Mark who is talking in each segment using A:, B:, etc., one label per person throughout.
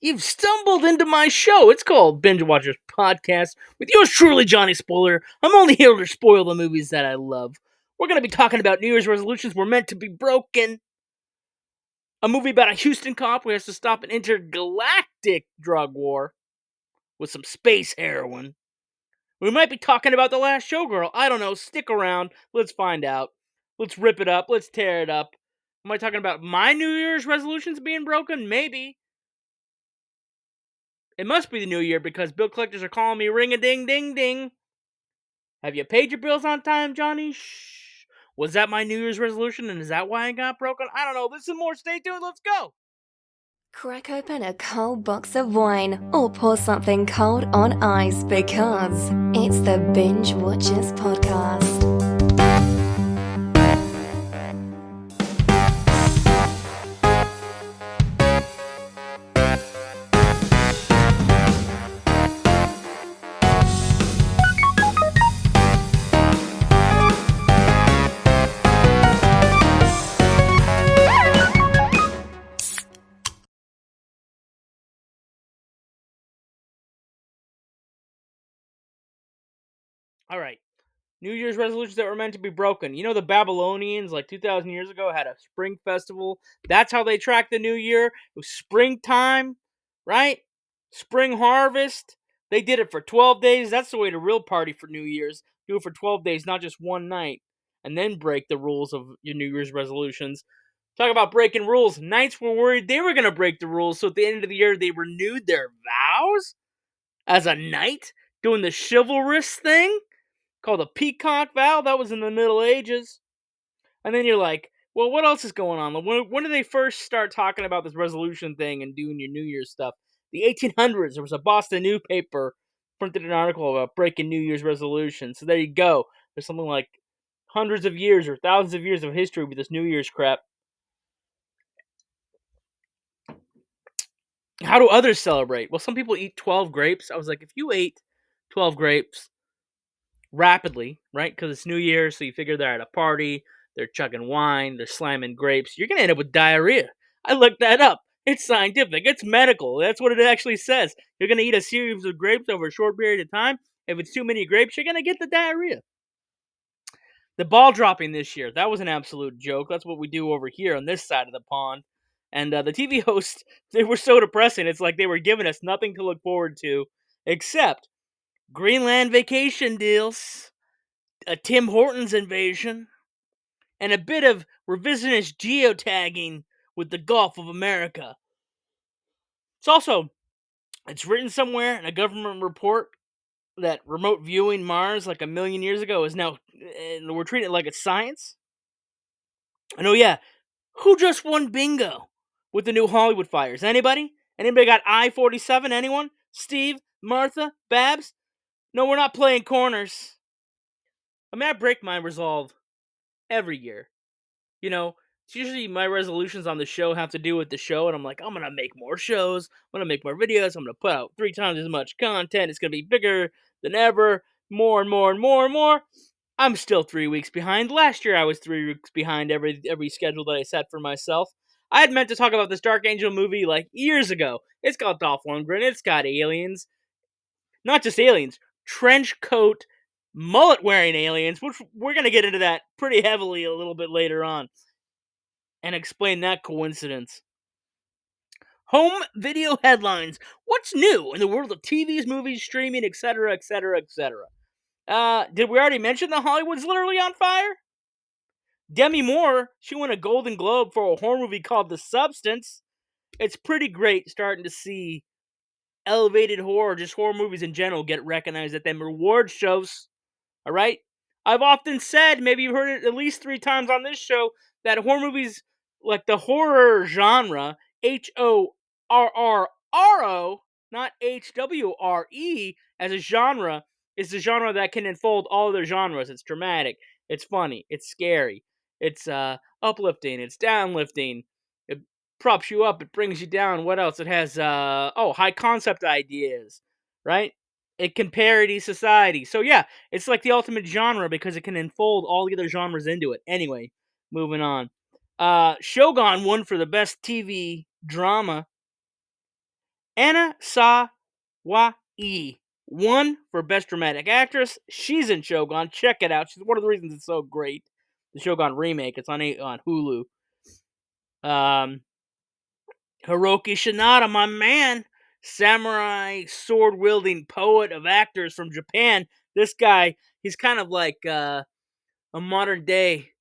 A: You've stumbled into my show. It's called Binge-Watchers Podcast with yours truly, Johnny Spoiler. I'm only here to spoil the movies that I love. We're going to be talking about New Year's resolutions were meant to be broken. A movie about a Houston cop who has to stop an intergalactic drug war with some space heroin. We might be talking about The Last Showgirl. I don't know. Stick around. Let's find out. Let's rip it up. Let's tear it up. Am I talking about my New Year's resolutions being broken? Maybe. It must be the new year because bill collectors are calling me ring-a-ding-ding-ding. Have you paid your bills on time, Johnny? Shh. Was that my New Year's resolution and is that why I got broken? I don't know. This is more. Stay tuned. Let's go.
B: Crack open a cold box of wine or pour something cold on ice because it's the Binge-Watchers Podcast.
A: All right. New Year's resolutions that were meant to be broken. You know, the Babylonians, like 2,000 years ago, had a spring festival. That's how they tracked the new year. It was springtime, right? Spring harvest. They did it for 12 days. That's the way to real party for New Year's. Do it for 12 days, not just one night. And then break the rules of your New Year's resolutions. Talk about breaking rules. Knights were worried they were going to break the rules, so at the end of the year, they renewed their vows as a knight, doing the chivalrous thing called a peacock vow. That was in the Middle Ages. And then you're like, well, what else is going on? When did they first start talking about this resolution thing and doing your New Year's stuff? The 1800s. There was a Boston newspaper printed an article about breaking New Year's resolutions. So there you go. There's something like hundreds of years or thousands of years of history with this New Year's crap. How do others celebrate? Well, some people eat 12 grapes. I was like, if you ate 12 grapes rapidly, right? Because it's New Year, so you figure they're at a party, they're chugging wine, they're slamming grapes. You're going to end up with diarrhea. I looked that up. It's scientific. It's medical. That's what it actually says. You're going to eat a series of grapes over a short period of time. If it's too many grapes, you're going to get the diarrhea. The ball dropping this year, that was an absolute joke. That's what we do over here on this side of the pond. And the TV hosts, they were so depressing. It's like they were giving us nothing to look forward to except Greenland vacation deals, a Tim Hortons invasion, and a bit of revisionist geotagging with the Gulf of America. It's written somewhere in a government report that remote viewing Mars like a million years ago is now, we're treating it like it's science. And oh yeah, who just won bingo with the new Hollywood fires? Anybody? Anybody got I-47? Anyone? Steve? Martha? Babs? No, we're not playing corners. I mean, I break my resolve every year. You know, it's usually my resolutions on the show have to do with the show, and I'm like, I'm gonna make more shows, I'm gonna make more videos, I'm gonna put out 3 times as much content, it's gonna be bigger than ever, more and more and more and more. I'm still 3 weeks behind. Last year I was 3 weeks behind every schedule that I set for myself. I had meant to talk about this Dark Angel movie like years ago. It's got Dolph Lundgren, it's got aliens. Not just aliens, trench coat, mullet wearing aliens, which we're going to get into that pretty heavily a little bit later on and explain that coincidence. Home video headlines. What's new in the world of TVs, movies, streaming, etc., etc., etc.? Did we already mention that Hollywood's literally on fire? Demi Moore, she won a Golden Globe for a horror movie called The Substance. It's pretty great starting to see elevated horror, just horror movies in general, get recognized at them award shows. All right? I've often said, maybe you've heard it at least 3 times on this show, that horror movies, like the horror genre, HORRO, not HWRE, as a genre, is the genre that can enfold all other genres. It's dramatic, it's funny, it's scary, it's uplifting, it's downlifting, it props you up, it brings you down. What else? It has, high concept ideas, right? It can parody society. So yeah, it's like the ultimate genre because it can enfold all the other genres into it. Anyway, moving on. Shogun won for the best TV drama. Anna Sawai won for Best Dramatic Actress. She's in Shogun. Check it out. She's one of the reasons it's so great. The Shogun remake. It's on Hulu. Hiroki Shinada, my man, samurai sword wielding poet of actors from Japan. This guy, he's kind of like a modern day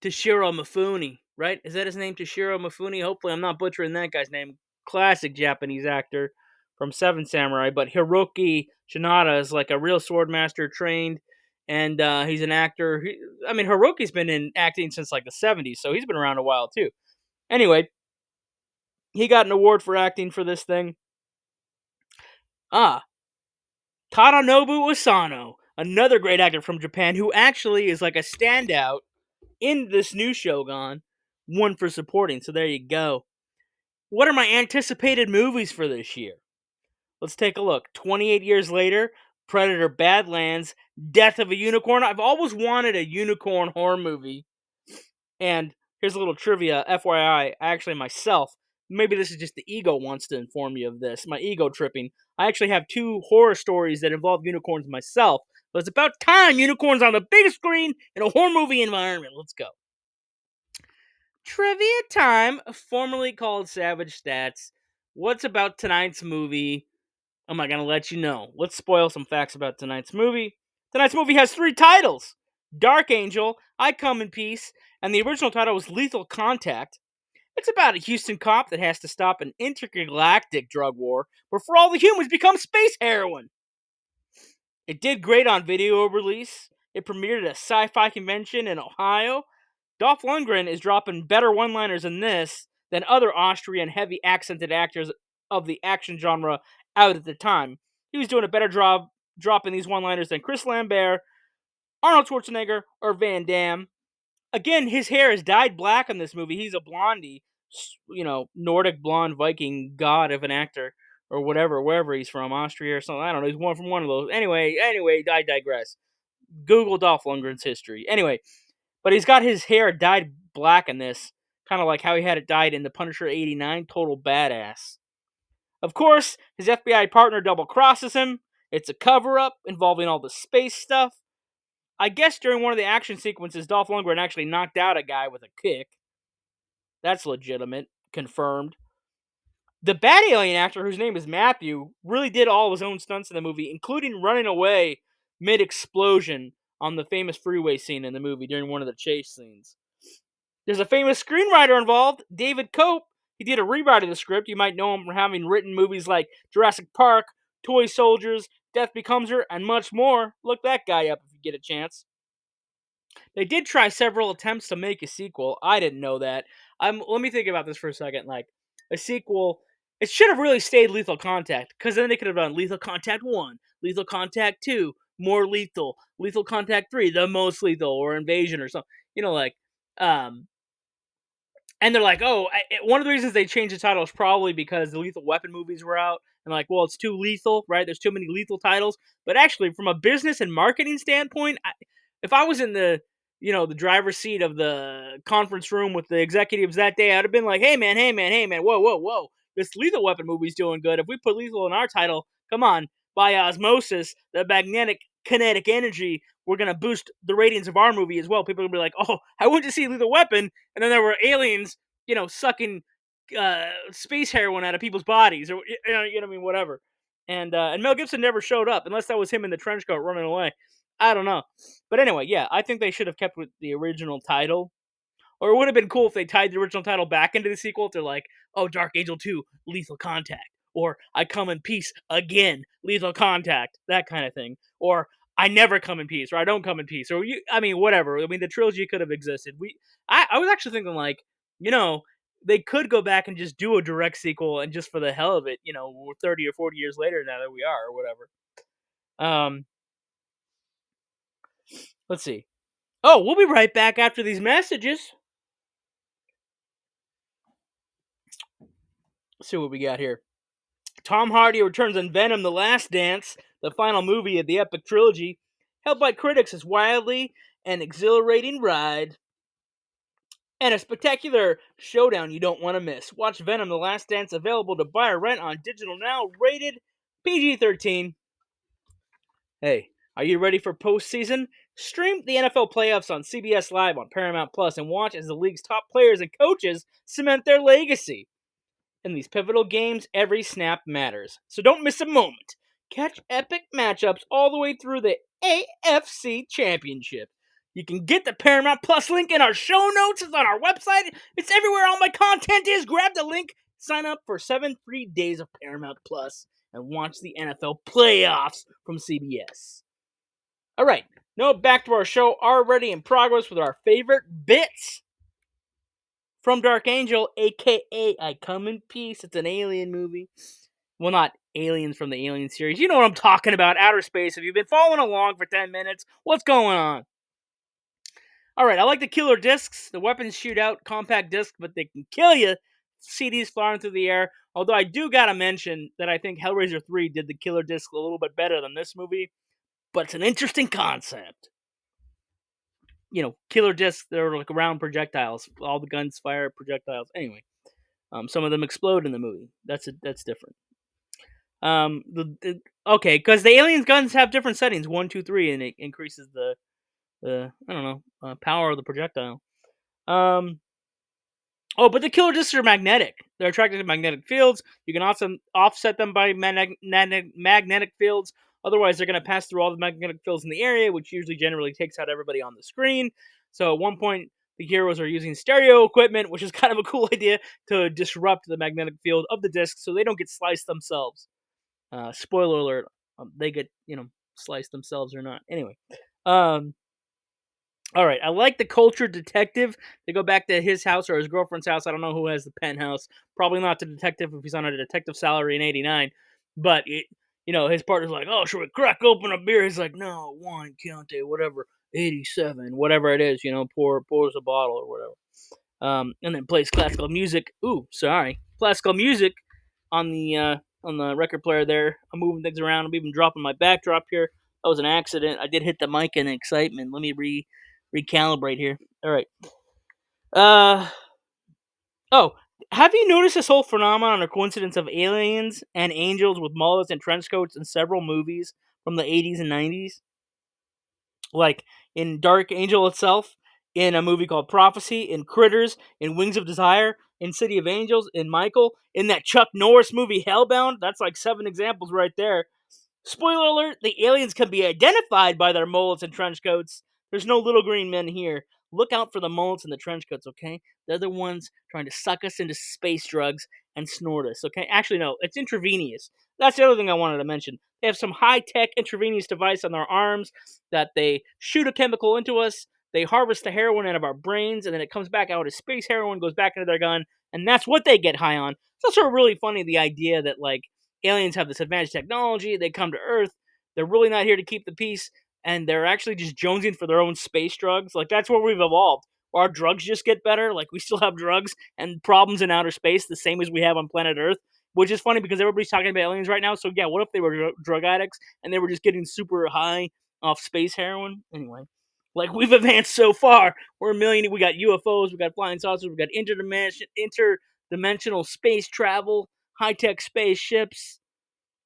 A: Toshiro Mifune, right? Is that his name, Toshiro Mifune? Hopefully, I'm not butchering that guy's name. Classic Japanese actor from Seven Samurai. But Hiroki Shinada is like a real sword master trained, and he's an actor. Hiroki's been in acting since like the 70s, so he's been around a while too. Anyway, he got an award for acting for this thing. Tadanobu Asano, another great actor from Japan who actually is like a standout in this new Shogun, won for supporting. So there you go. What are my anticipated movies for this year? Let's take a look. 28 years later, Predator Badlands, Death of a Unicorn. I've always wanted a unicorn horror movie. And here's a little trivia, FYI, actually myself, maybe this is just the ego wants to inform me of this, my ego tripping. I actually have 2 horror stories that involve unicorns myself. So it's about time unicorns on the big screen in a horror movie environment. Let's go. Trivia time, formerly called Savage Stats. What's about tonight's movie? I'm not going to let you know. Let's spoil some facts about tonight's movie. Tonight's movie has 3 titles: Dark Angel, I Come in Peace, and the original title was Lethal Contact. It's about a Houston cop that has to stop an intergalactic drug war before all the humans become space heroin. It did great on video release. It premiered at a sci-fi convention in Ohio. Dolph Lundgren is dropping better one-liners in this than other Austrian heavy accented actors of the action genre out at the time. He was doing a better job dropping these one-liners than Chris Lambert, Arnold Schwarzenegger, or Van Damme. Again, his hair is dyed black in this movie. He's a blondie, Nordic blonde Viking god of an actor or whatever, wherever he's from, Austria or something. I don't know. He's one from one of those. Anyway, I digress. Google Dolph Lundgren's history. Anyway, but he's got his hair dyed black in this, kind of like how he had it dyed in The Punisher '89. Total badass. Of course, his FBI partner double crosses him. It's a cover up involving all the space stuff. I guess during one of the action sequences, Dolph Lundgren actually knocked out a guy with a kick. That's legitimate. Confirmed. The bad alien actor, whose name is Matthew, really did all of his own stunts in the movie, including running away mid-explosion on the famous freeway scene in the movie during one of the chase scenes. There's a famous screenwriter involved, David Cope. He did a rewrite of the script. You might know him from having written movies like Jurassic Park, Toy Soldiers, Death Becomes Her, and much more. Look that guy up if you get a chance. They did try several attempts to make a sequel. I didn't know that. Let me think about this for a second. Like, a sequel, it should have really stayed Lethal Contact, because then they could have done Lethal Contact 1, Lethal Contact 2, More Lethal, Lethal Contact 3, The Most Lethal, or Invasion, or something. Um, and they're like, one of the reasons they changed the title is probably because the Lethal Weapon movies were out. And like, well, it's too lethal, right? There's too many lethal titles. But actually, from a business and marketing standpoint, if I was in the driver's seat of the conference room with the executives that day, I'd have been like, hey man, whoa, whoa, whoa. This Lethal Weapon movie's doing good. If we put lethal in our title, come on, by osmosis, the magnetic kinetic energy, we're going to boost the ratings of our movie as well. People will be like, oh, I went to see Lethal Weapon, and then there were aliens, sucking space heroin out of people's bodies, or what I mean, whatever. And Mel Gibson never showed up, unless that was him in the trench coat running away. I don't know. But anyway, yeah, I think they should have kept with the original title. Or it would have been cool if they tied the original title back into the sequel. If they're like, oh, Dark Angel 2, Lethal Contact. Or I Come in Peace again, Lethal Contact. That kind of thing. Or I Never Come in Peace, or I Don't Come in Peace. Or, whatever. I mean, the trilogy could have existed. I was actually thinking, like, they could go back and just do a direct sequel, and just for the hell of it, 30 or 40 years later now that we are, or whatever. Let's see. Oh, we'll be right back after these messages. Let's see what we got here. Tom Hardy returns in Venom: The Last Dance, the final movie of the epic trilogy, hailed by critics as wildly an exhilarating ride. and a spectacular showdown you don't want to miss. Watch Venom: The Last Dance, available to buy or rent on digital now, rated PG-13. Hey, are you ready for postseason? Stream the NFL playoffs on CBS Live on Paramount Plus and watch as the league's top players and coaches cement their legacy. In these pivotal games, every snap matters, so don't miss a moment. Catch epic matchups all the way through the AFC Championship. You can get the Paramount Plus link in our show notes. It's on our website. It's everywhere all my content is. Grab the link, sign up for 7 free days of Paramount Plus, and watch the NFL playoffs from CBS. All right, now back to our show, already in progress with our favorite bits. From Dark Angel, aka I Come in Peace. It's an alien movie. Well, not aliens from the Alien series. You know what I'm talking about. Outer space. If you've been following along for 10 minutes, what's going on? Alright, I like the killer discs. The weapons shoot out compact discs, but they can kill you. CDs flying through the air. Although I do gotta mention that I think Hellraiser 3 did the killer disc a little bit better than this movie. But it's an interesting concept. You know, killer discs, they're like round projectiles. All the guns fire projectiles. Anyway. Some of them explode in the movie. That's different. Okay, because the aliens' guns have different settings, 1, 2, 3, and it increases the I don't know power of the projectile. Oh, but the killer discs are magnetic. They're attracted to magnetic fields. You can also offset them by magnetic fields. Otherwise, they're going to pass through all the magnetic fields in the area, which usually generally takes out everybody on the screen. So at one point, the heroes are using stereo equipment, which is kind of a cool idea to disrupt the magnetic field of the disc so they don't get sliced themselves. Spoiler alert, they get, sliced themselves or not. Anyway. All right, I like the culture detective. They go back to his house or his girlfriend's house. I don't know who has the penthouse. Probably not the detective if he's on a detective salary in '89. But his partner's like, "Oh, should we crack open a beer?" He's like, "No, wine, Chianti, whatever, 87, whatever it is. Pours a bottle or whatever." And then plays classical music. Ooh, sorry, classical music on the record player there. I'm moving things around. I'm even dropping my backdrop here. That was an accident. I did hit the mic in excitement. Let me recalibrate here. All right. Oh, have you noticed this whole phenomenon or coincidence of aliens and angels with mullets and trench coats in several movies from the 80s and 90s? Like in Dark Angel itself, in a movie called Prophecy, in Critters, in Wings of Desire, in City of Angels, in Michael, in that Chuck Norris movie Hellbound. That's like 7 examples right there. Spoiler alert, the aliens can be identified by their mullets and trench coats. There's no little green men here. Look out for the mullets and the trench coats, okay? They're the ones trying to suck us into space drugs and snort us, okay? Actually, no, it's intravenous. That's the other thing I wanted to mention. They have some high-tech intravenous device on their arms that they shoot a chemical into us. They harvest the heroin out of our brains, and then it comes back out as space heroin, goes back into their gun, and that's what they get high on. It's also really funny, the idea that, like, aliens have this advanced technology, they come to Earth, they're really not here to keep the peace, and they're actually just jonesing for their own space drugs. Like, that's where we've evolved. Our drugs just get better. Like, we still have drugs and problems in outer space, the same as we have on planet Earth, which is funny because everybody's talking about aliens right now. So, yeah, what if they were drug addicts and they were just getting super high off space heroin? Anyway, like, we've advanced so far. We're a million. We got UFOs, we got flying saucers, we got interdimensional space travel, high-tech spaceships.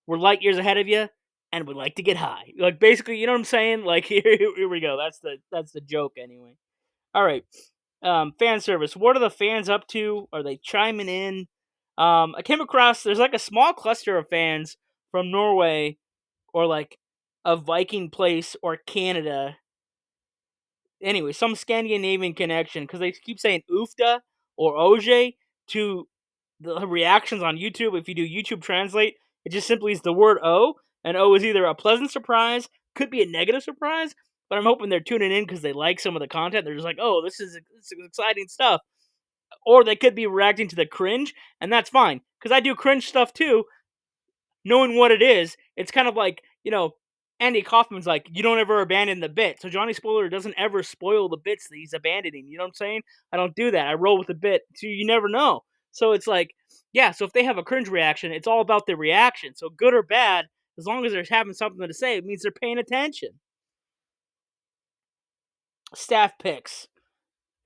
A: We're light years ahead of you, and we like to get high. Like, basically, you know what I'm saying? Like, here we go. That's the joke anyway. All right. Fan service. What are the fans up to? Are they chiming in? I came across, there's like a small cluster of fans from Norway or like a Viking place or Canada. Anyway, some Scandinavian connection because they keep saying Ufta or Oje to the reactions on YouTube. If you do YouTube Translate, it just simply is the word O, and O is either a pleasant surprise, could be a negative surprise, but I'm hoping they're tuning in because they like some of the content. They're just like, oh, this is exciting stuff. Or they could be reacting to the cringe, and that's fine because I do cringe stuff too, knowing what it is. It's kind of like, Andy Kaufman's like, you don't ever abandon the bit. So Johnny Spoiler doesn't ever spoil the bits that he's abandoning. You know what I'm saying? I don't do that. I roll with the bit. So you never know. So it's like, yeah, so if they have a cringe reaction, it's all about the reaction. So good or bad, as long as they're having something to say, it means they're paying attention. Staff picks.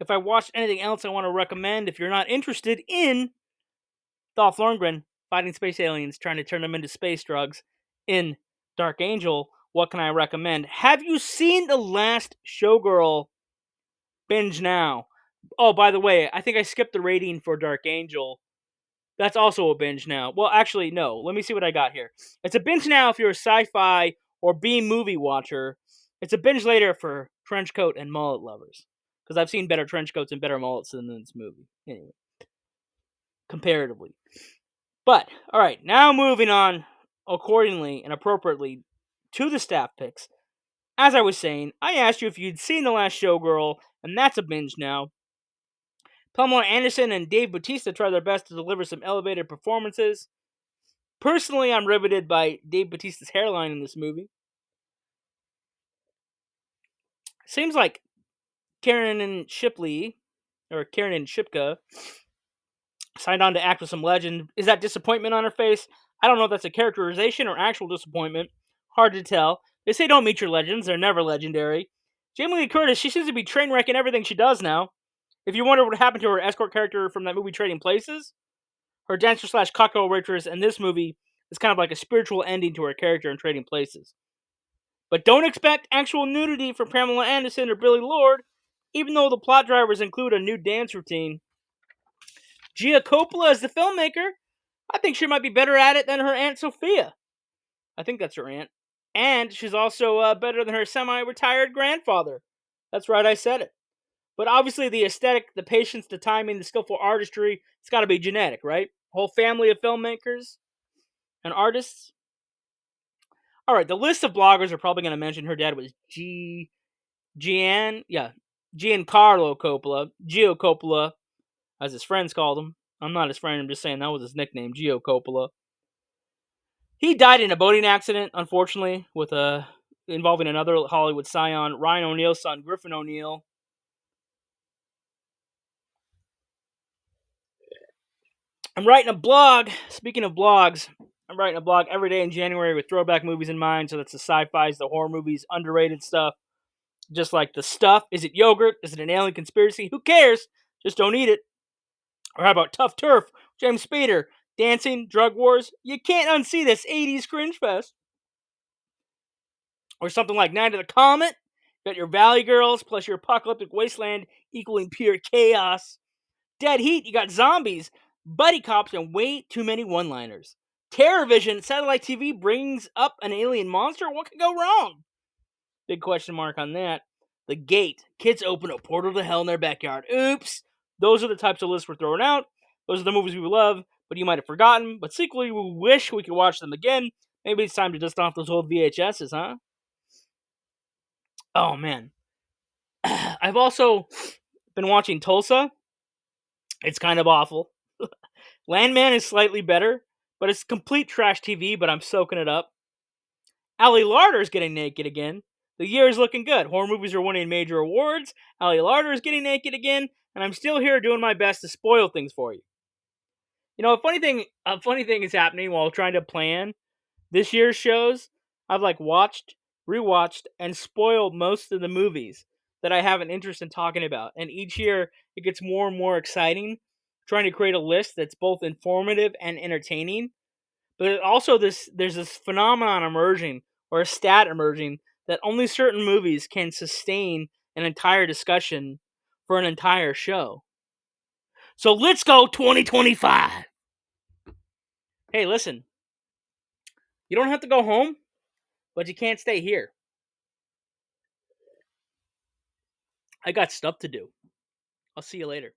A: If I watched anything else I want to recommend, if you're not interested in Dolph Lundgren fighting space aliens, trying to turn them into space drugs in Dark Angel, what can I recommend? Have you seen The Last Showgirl? Binge now. Oh, by the way, I think I skipped the rating for Dark Angel. That's also a binge now. Well, actually, no. Let me see what I got here. It's a binge now if you're a sci-fi or B movie watcher. It's a binge later for trench coat and mullet lovers. Because I've seen better trench coats and better mullets than this movie. Anyway, comparatively. But, alright, now moving on accordingly and appropriately to the staff picks. As I was saying, I asked you if you'd seen The Last Showgirl, and that's a binge now. Pamela Anderson and Dave Bautista try their best to deliver some elevated performances. Personally, I'm riveted by Dave Bautista's hairline in this movie. Seems like Karen and Shipka signed on to act with some legend. Is that disappointment on her face? I don't know if that's a characterization or actual disappointment. Hard to tell. They say don't meet your legends. They're never legendary. Jamie Lee Curtis, she seems to be train wrecking everything she does now. If you wonder what happened to her escort character from that movie Trading Places, her dancer slash cocktail waitress in this movie is kind of like a spiritual ending to her character in Trading Places. But don't expect actual nudity from Pamela Anderson or Billy Lord, even though the plot drivers include a new dance routine. Gia Coppola is the filmmaker. I think she might be better at it than her Aunt Sophia. I think that's her aunt. And she's also better than her semi-retired grandfather. That's right, I said it. But obviously the aesthetic, the patience, the timing, the skillful artistry, it's got to be genetic, right? Whole family of filmmakers and artists. All right, the list of bloggers are probably going to mention her dad was Giancarlo Coppola, Gio Coppola, as his friends called him. I'm not his friend, I'm just saying that was his nickname, Gio Coppola. He died in a boating accident, unfortunately, with involving another Hollywood scion, Ryan O'Neal's son, Griffin O'Neal. I'm writing a blog. Speaking of blogs, I'm writing a blog every day in January with throwback movies in mind. So that's the sci-fis, the horror movies, underrated stuff. Just like the stuff. Is it yogurt? Is it an alien conspiracy? Who cares? Just don't eat it. Or how about Tough Turf? James Spader. Dancing, drug wars. You can't unsee this 80s cringe fest. Or something like Night of the Comet. You got your Valley Girls plus your apocalyptic wasteland equaling pure chaos. Dead Heat, you got zombies, buddy cops, and way too many one-liners. Terror Vision, satellite TV brings up an alien monster? What could go wrong? Big question mark on that. The Gate, kids open a portal to hell in their backyard. Oops. Those are the types of lists we're throwing out. Those are the movies we love, but you might have forgotten. But secretly, we wish we could watch them again. Maybe it's time to dust off those old VHSs, huh? Oh, man. I've also been watching Tulsa. It's kind of awful. Landman is slightly better, but it's complete trash TV, but I'm soaking it up. Ali Larder's getting naked again. The year is looking good. Horror movies are winning major awards. Ali Larder is getting naked again, and I'm still here doing my best to spoil things for you. You know, a funny thing is happening while trying to plan this year's shows. I've watched, rewatched, and spoiled most of the movies that I have an interest in talking about. And each year it gets more and more exciting, trying to create a list that's both informative and entertaining. But also there's this phenomenon emerging, or a stat emerging, that only certain movies can sustain an entire discussion for an entire show. So let's go 2025. Hey, listen. You don't have to go home, but you can't stay here. I got stuff to do. I'll see you later.